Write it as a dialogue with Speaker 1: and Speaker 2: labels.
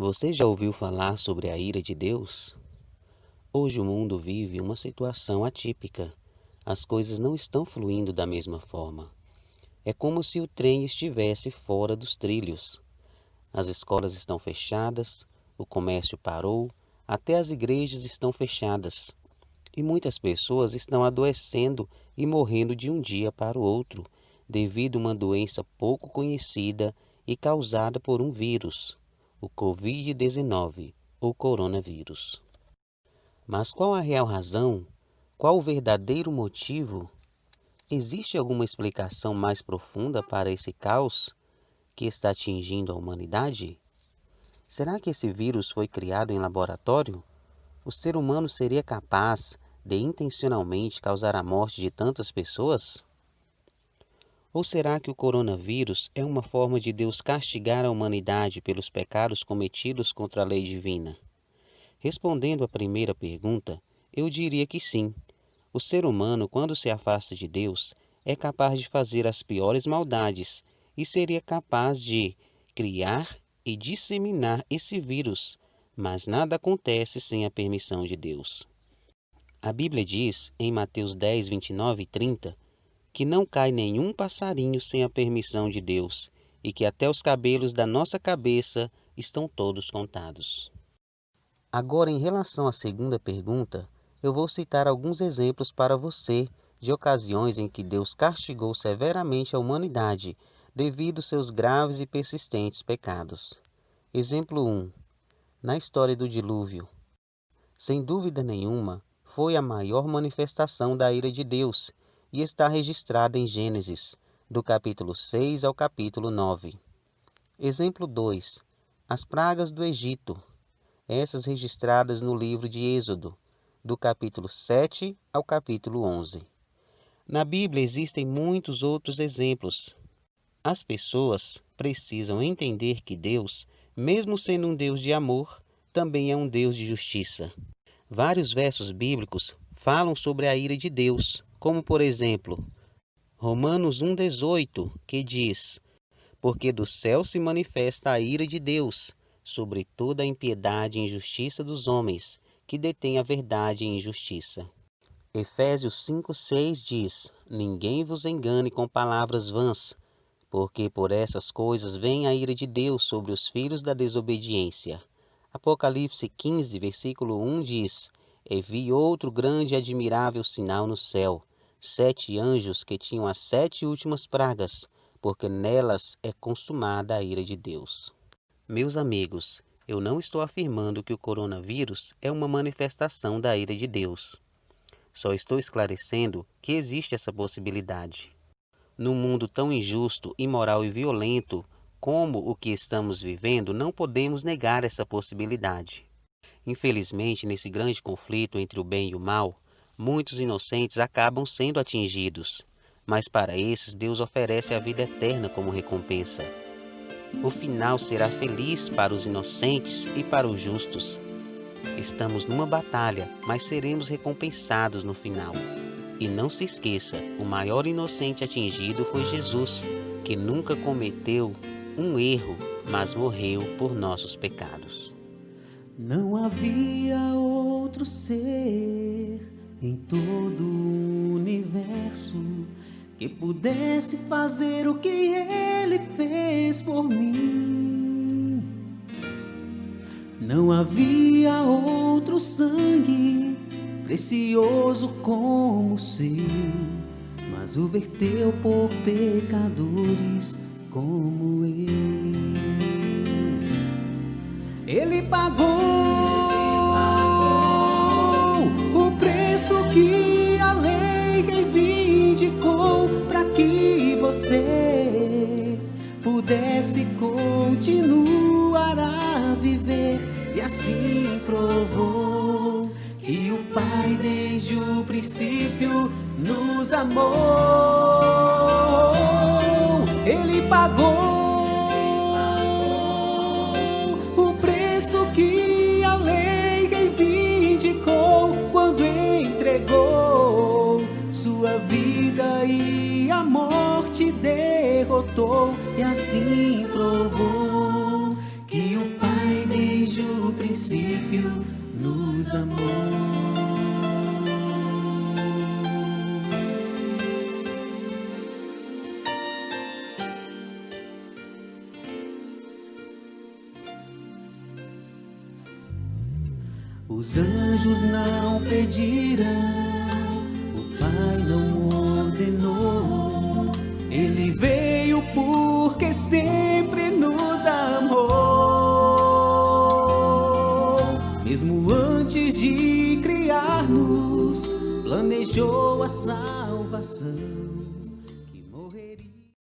Speaker 1: Você já ouviu falar sobre a ira de Deus? Hoje o mundo vive uma situação atípica. As coisas não estão fluindo da mesma forma. É como se o trem estivesse fora dos trilhos. As escolas estão fechadas, o comércio parou, até as igrejas estão fechadas. E muitas pessoas estão adoecendo e morrendo de um dia para o outro, devido a uma doença pouco conhecida e causada por um vírus, o Covid-19, ou coronavírus. Mas qual a real razão? Qual o verdadeiro motivo? Existe alguma explicação mais profunda para esse caos que está atingindo a humanidade? Será que esse vírus foi criado em laboratório? O ser humano seria capaz de intencionalmente causar a morte de tantas pessoas? Ou será que o coronavírus é uma forma de Deus castigar a humanidade pelos pecados cometidos contra a lei divina? Respondendo à primeira pergunta, eu diria que sim. O ser humano, quando se afasta de Deus, é capaz de fazer as piores maldades e seria capaz de criar e disseminar esse vírus, mas nada acontece sem a permissão de Deus. A Bíblia diz, em Mateus 10, 29 e 30, que não cai nenhum passarinho sem a permissão de Deus e que até os cabelos da nossa cabeça estão todos contados. Agora, em relação à segunda pergunta, eu vou citar alguns exemplos para você de ocasiões em que Deus castigou severamente a humanidade devido aos seus graves e persistentes pecados. Exemplo 1. Na história do dilúvio. Sem dúvida nenhuma, foi a maior manifestação da ira de Deus e está registrada em Gênesis, do capítulo 6 ao capítulo 9. Exemplo 2. As pragas do Egito. Essas registradas no livro de Êxodo, do capítulo 7 ao capítulo 11. Na Bíblia existem muitos outros exemplos. As pessoas precisam entender que Deus, mesmo sendo um Deus de amor, também é um Deus de justiça. Vários versos bíblicos falam sobre a ira de Deus, como por exemplo, Romanos 1,18, que diz: Porque do céu se manifesta a ira de Deus sobre toda a impiedade e injustiça dos homens, que detêm a verdade e injustiça. Efésios 5,6 diz: Ninguém vos engane com palavras vãs, porque por essas coisas vem a ira de Deus sobre os filhos da desobediência. Apocalipse 15, versículo 1 diz: E vi outro grande e admirável sinal no céu, 7 anjos que tinham as 7 últimas pragas, porque nelas é consumada a ira de Deus. Meus amigos, eu não estou afirmando que o coronavírus é uma manifestação da ira de Deus. Só estou esclarecendo que existe essa possibilidade. Num mundo tão injusto, imoral e violento como o que estamos vivendo, não podemos negar essa possibilidade. Infelizmente, nesse grande conflito entre o bem e o mal, muitos inocentes acabam sendo atingidos, mas para esses Deus oferece a vida eterna como recompensa. O final será feliz para os inocentes e para os justos. Estamos numa batalha, mas seremos recompensados no final. E não se esqueça, o maior inocente atingido foi Jesus, que nunca cometeu um erro, mas morreu por nossos pecados.
Speaker 2: Não havia outro ser em todo o universo que pudesse fazer o que ele fez por mim. Não havia outro sangue precioso como o seu, mas o verteu por pecadores como eu. Ele pagou o preço que a lei reivindicou para que você pudesse continuar a viver, e assim provou que o Pai desde o princípio nos amou. Ele pagou que a lei reivindicou quando entregou sua vida e a morte derrotou, e assim provou que o Pai desde o princípio nos amou. Os anjos não pediram, o Pai não ordenou. Ele veio porque sempre nos amou. Mesmo antes de criar-nos, planejou a salvação.